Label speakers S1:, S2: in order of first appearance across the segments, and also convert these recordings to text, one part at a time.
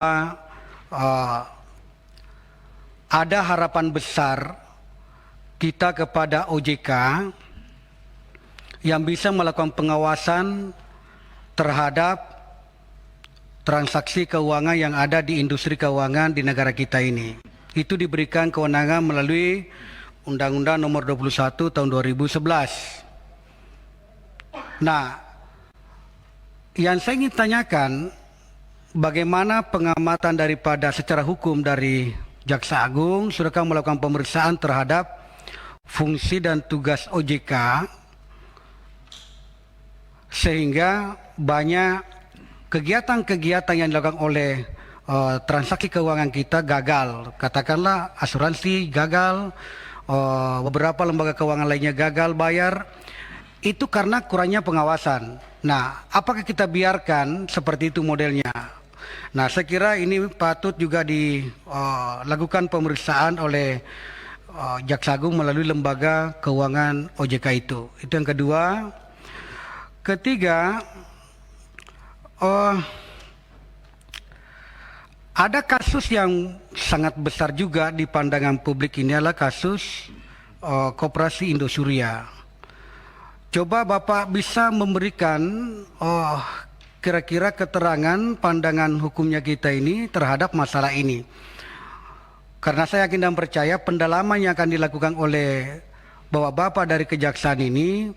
S1: uh, ada harapan besar kita kepada OJK yang bisa melakukan pengawasan terhadap transaksi keuangan yang ada di industri keuangan di negara kita ini. Itu diberikan kewenangan melalui Undang-Undang Nomor 21 Tahun 2011. Nah, yang saya ingin tanyakan, bagaimana pengamatan daripada secara hukum dari Jaksa Agung sudahkah melakukan pemeriksaan terhadap fungsi dan tugas OJK sehingga banyak kegiatan-kegiatan yang dilakukan oleh transaksi keuangan kita gagal. Katakanlah asuransi gagal, beberapa lembaga keuangan lainnya gagal bayar. Itu karena kurangnya pengawasan. Nah, apakah kita biarkan seperti itu modelnya? Nah, saya kira ini patut juga dilakukan pemeriksaan oleh Jaksa Agung melalui lembaga keuangan OJK itu. Itu yang kedua. Ketiga, ada kasus yang sangat besar juga di pandangan publik ini adalah kasus Koperasi Indosuria. Coba Bapak bisa memberikan kira-kira keterangan pandangan hukumnya kita ini terhadap masalah ini. Karena saya yakin dan percaya pendalaman yang akan dilakukan oleh Bapak-Bapak dari Kejaksaan ini,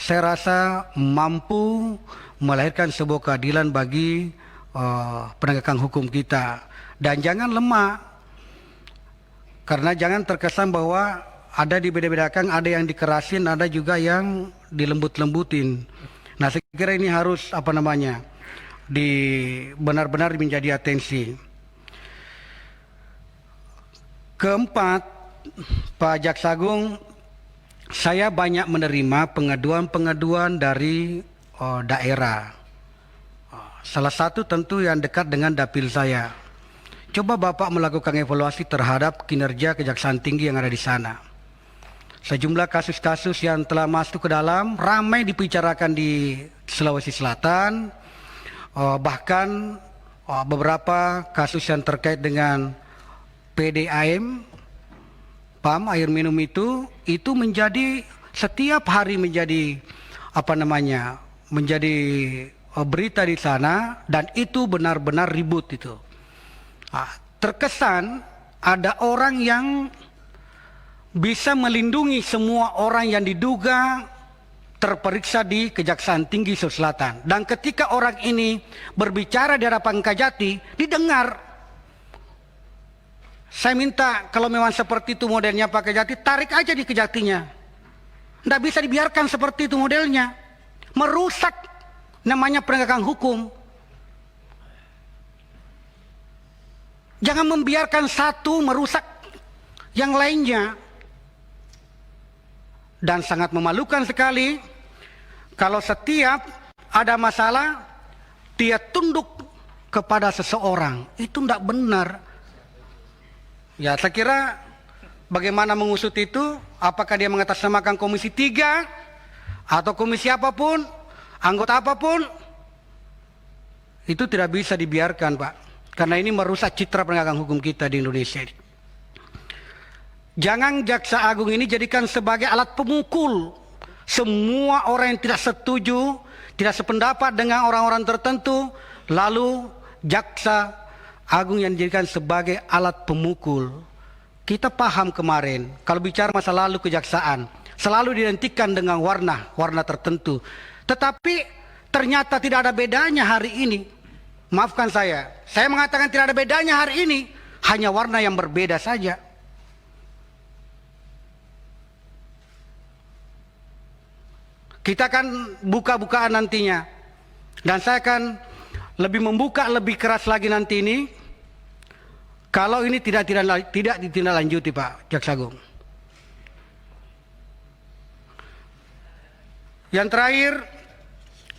S1: saya rasa mampu melahirkan sebuah keadilan bagi penegakan hukum kita. Dan jangan lemah, karena jangan terkesan bahwa ada dibeda-bedakan, ada yang dikerasin, ada juga yang dilembut-lembutin. Nah, saya kira ini harus benar-benar menjadi atensi. Keempat, Pak Jaksa Agung, saya banyak menerima pengaduan-pengaduan dari daerah. Salah satu tentu yang dekat dengan dapil saya. Coba Bapak melakukan evaluasi terhadap kinerja Kejaksaan Tinggi yang ada di sana. Sejumlah kasus-kasus yang telah masuk ke dalam ramai dibicarakan di Sulawesi Selatan, bahkan beberapa kasus yang terkait dengan PDAM, PAM air minum itu menjadi setiap hari menjadi menjadi berita di sana, dan itu benar-benar ribut itu. Terkesan ada orang yang bisa melindungi semua orang yang diduga terperiksa di Kejaksaan Tinggi Sulawesi Selatan. Dan ketika orang ini berbicara di hadapan Kajati, didengar. Saya minta kalau memang seperti itu modelnya Pak Kajati, tarik aja di Kejatinya. Tidak bisa dibiarkan seperti itu modelnya. Merusak namanya penegakan hukum. Jangan membiarkan satu merusak yang lainnya. Dan sangat memalukan sekali kalau setiap ada masalah dia tunduk kepada seseorang. Itu tidak benar. Ya, saya kira bagaimana mengusut itu, apakah dia mengatasnamakan Komisi 3 atau komisi apapun, anggota apapun, itu tidak bisa dibiarkan, Pak. Karena ini merusak citra penegakan hukum kita di Indonesia. Jangan Jaksa Agung ini jadikan sebagai alat pemukul semua orang yang tidak setuju, tidak sependapat dengan orang-orang tertentu, lalu Jaksa Agung yang dijadikan sebagai alat pemukul. Kita paham kemarin, kalau bicara masa lalu kejaksaan, selalu didentikan dengan warna tertentu. Tetapi ternyata tidak ada bedanya hari ini. Maafkan saya mengatakan tidak ada bedanya hari ini, hanya warna yang berbeda saja. Kita akan buka-bukaan nantinya. Dan saya akan lebih membuka lebih keras lagi nanti ini. Kalau ini tidak ditindaklanjuti Pak Jaksa Agung. Yang terakhir,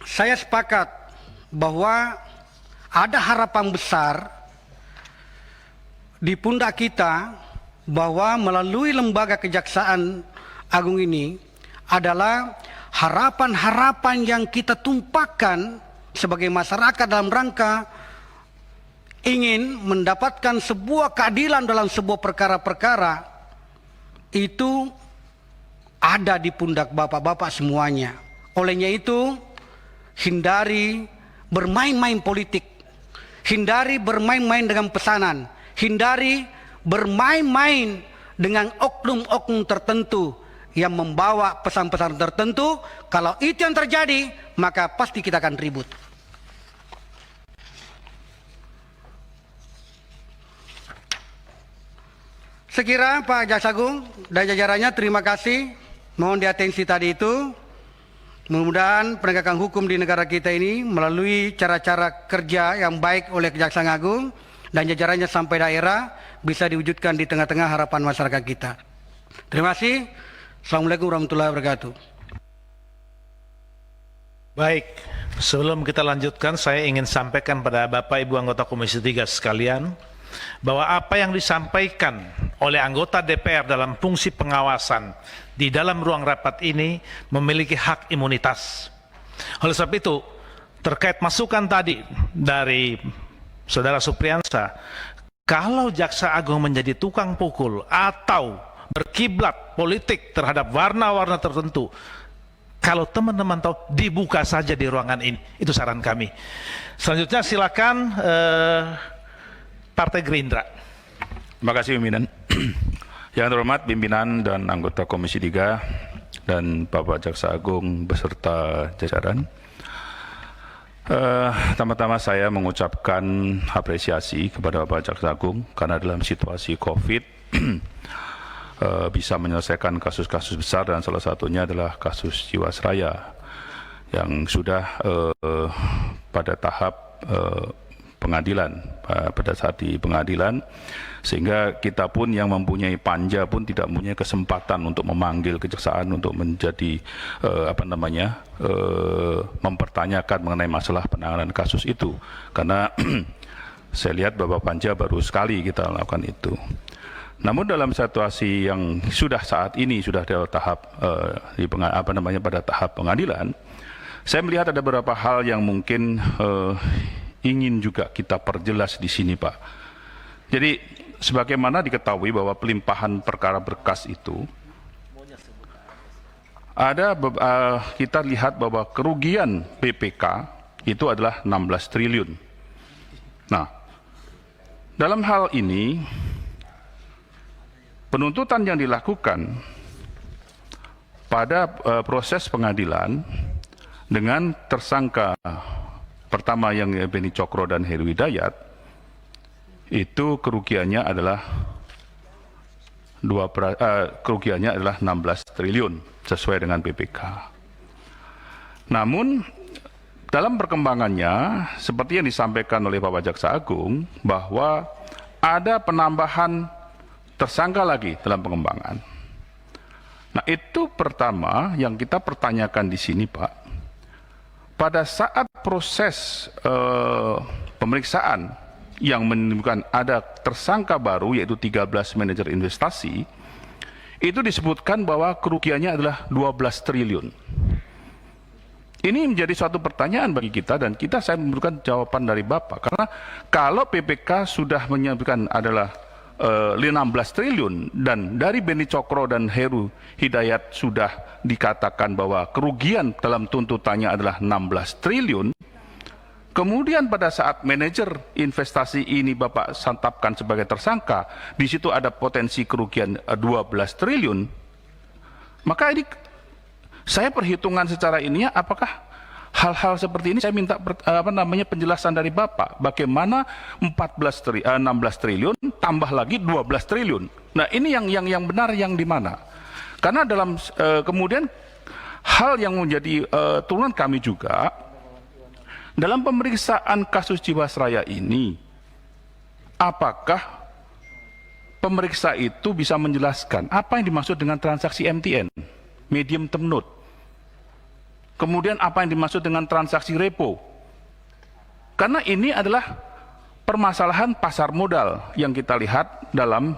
S1: saya sepakat bahwa ada harapan besar di pundak kita bahwa melalui lembaga Kejaksaan Agung ini adalah harapan-harapan yang kita tumpahkan sebagai masyarakat dalam rangka ingin mendapatkan sebuah keadilan dalam sebuah perkara-perkara, itu ada di pundak bapak-bapak semuanya. Olehnya itu, hindari bermain-main politik, hindari bermain-main dengan pesanan, hindari bermain-main dengan oknum-oknum tertentu yang membawa pesan-pesan tertentu. Kalau itu yang terjadi, maka pasti kita akan ribut. Sekira Pak Jaksa Agung dan jajarannya terima kasih. Mohon diatensi tadi itu. Mudah-mudahan penegakan hukum di negara kita ini melalui cara-cara kerja yang baik oleh Kejaksaan Agung dan jajarannya sampai daerah bisa diwujudkan di tengah-tengah harapan masyarakat kita. Terima kasih. Assalamualaikum warahmatullahi wabarakatuh.
S2: Baik, sebelum kita lanjutkan, saya ingin sampaikan pada Bapak Ibu anggota Komisi 3 sekalian, bahwa apa yang disampaikan oleh anggota DPR dalam fungsi pengawasan di dalam ruang rapat ini memiliki hak imunitas. Oleh sebab itu, terkait masukan tadi dari Saudara Supriyansa, kalau Jaksa Agung menjadi tukang pukul atau berkiblat politik terhadap warna-warna tertentu, kalau teman-teman tahu, dibuka saja di ruangan ini. Itu saran kami. Selanjutnya silakan Partai Gerindra.
S3: Terima kasih pimpinan. Yang terhormat pimpinan dan anggota Komisi 3 dan Bapak Jaksa Agung beserta jajaran. Pertama-tama saya mengucapkan apresiasi kepada Bapak Jaksa Agung karena dalam situasi COVID bisa menyelesaikan kasus-kasus besar, dan salah satunya adalah kasus Jiwasraya yang sudah pada tahap pengadilan, pada saat di pengadilan, sehingga kita pun yang mempunyai panja pun tidak mempunyai kesempatan untuk memanggil kejaksaan untuk menjadi mempertanyakan mengenai masalah penanganan kasus itu, karena saya lihat Bapak Panja baru sekali kita lakukan itu. Namun dalam situasi yang sudah saat ini sudah di tahap pada tahap pengadilan, saya melihat ada beberapa hal yang mungkin ingin juga kita perjelas di sini, Pak. Jadi sebagaimana diketahui bahwa pelimpahan perkara berkas itu ada kita lihat bahwa kerugian BPK itu adalah 16 triliun. Nah, dalam hal ini penuntutan yang dilakukan pada proses pengadilan dengan tersangka pertama yang Beni Cokro dan Heru Hidayat, itu kerugiannya adalah 16 triliun sesuai dengan BPK. Namun dalam perkembangannya seperti yang disampaikan oleh Bapak Jaksa Agung bahwa ada penambahan tersangka lagi dalam pengembangan. Nah, itu pertama yang kita pertanyakan di sini, Pak. Pada saat proses pemeriksaan yang menemukan ada tersangka baru yaitu 13 manajer investasi, itu disebutkan bahwa kerugiannya adalah 12 triliun. Ini menjadi suatu pertanyaan bagi kita, dan saya membutuhkan jawaban dari Bapak, karena kalau PPK sudah menyebutkan adalah 16 triliun dan dari Beni Cokro dan Heru Hidayat sudah dikatakan bahwa kerugian dalam tuntutannya adalah 16 triliun, kemudian pada saat manajer investasi ini Bapak santapkan sebagai tersangka, di situ ada potensi kerugian 12 triliun, maka ini saya perhitungan secara ininya apakah hal-hal seperti ini saya minta penjelasan dari Bapak. Bagaimana 16 triliun tambah lagi 12 triliun. Nah, ini yang benar yang di mana? Karena dalam kemudian hal yang menjadi turunan kami juga dalam pemeriksaan kasus Jiwasraya ini, apakah pemeriksa itu bisa menjelaskan apa yang dimaksud dengan transaksi MTN, medium term note? Kemudian apa yang dimaksud dengan transaksi repo? Karena ini adalah permasalahan pasar modal yang kita lihat dalam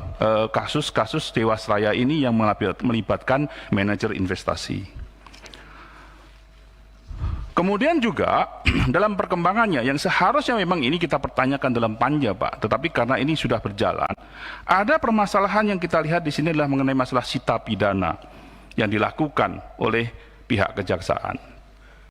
S3: kasus-kasus Jiwasraya ini yang melibatkan manajer investasi. Kemudian juga dalam perkembangannya yang seharusnya memang ini kita pertanyakan dalam panja, Pak, tetapi karena ini sudah berjalan, ada permasalahan yang kita lihat di sini adalah mengenai masalah sita pidana yang dilakukan oleh pihak kejaksaan.